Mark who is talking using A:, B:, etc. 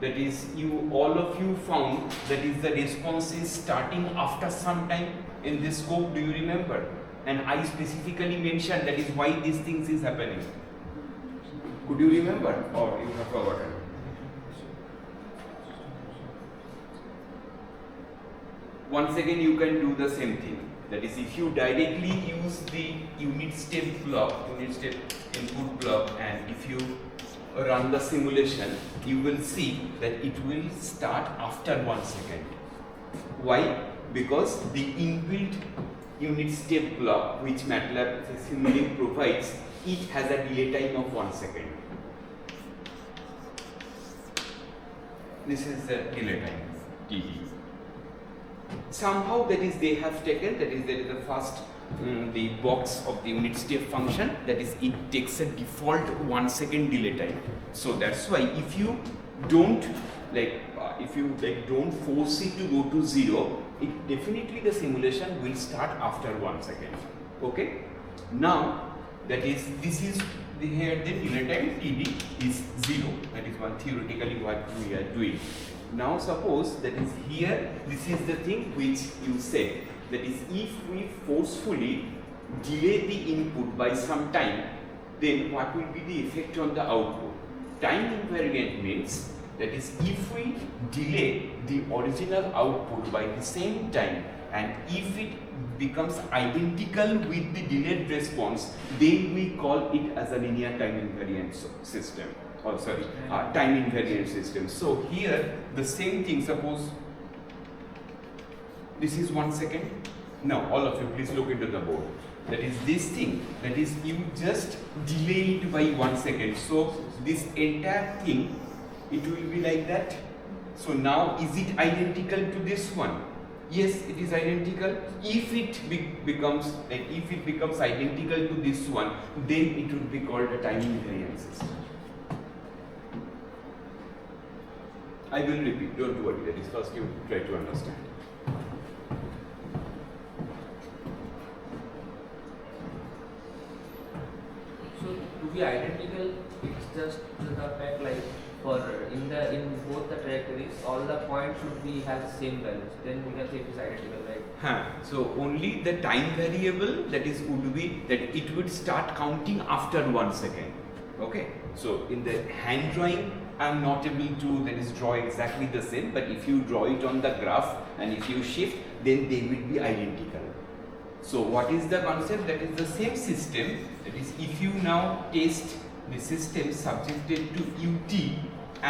A: that is all of you found that is the response is starting after some time in this scope. Do you remember? And I specifically mentioned that is why these things is happening. Could you remember or you have forgotten? Once again you can do the same thing. That is, if you directly use the unit step block, unit step input block, and if you run the simulation, you will see that it will start after 1 second. Why? Because the inbuilt unit step block which MATLAB Simulink provides, it has a delay time of 1 second. This is the delay time, TD. Somehow that is they have taken, that is there is the first the box of the unit step function, that is it takes a default 1 second delay time. So that's why if you don't don't force it to go to 0, it definitely the simulation will start after 1 second. Okay. Now that is this is here the delay time TD is 0. That is one theoretically what we are doing. Now suppose that is here, this is the thing which you said, that is if we forcefully delay the input by some time, then what will be the effect on the output? Time invariant means that is if we delay the original output by the same time, and if it becomes identical with the delayed response, then we call it as a linear time invariant system. Time invariant system. So here the same thing, suppose this is 1 second. Now all of you please look into the board. That is this thing, that is you just delay it by 1 second. So this entire thing, it will be like that. So now is it identical to this one? Yes, it is identical. If it becomes identical to this one, then it would be called a time invariant system. I will repeat, don't worry, that is first you try to understand.
B: So to be identical, it's just the fact like for in both the trajectories, all the points should be have the same values. Then we can say it is identical, right?
A: So only the time variable that is would be that it would start counting after 1 second. Okay. So in the hand drawing, I am not able to draw exactly the same, but if you draw it on the graph and if you shift, then they will be identical. So what is the concept? That is the same system. That is, if you now test the system subjected to UT,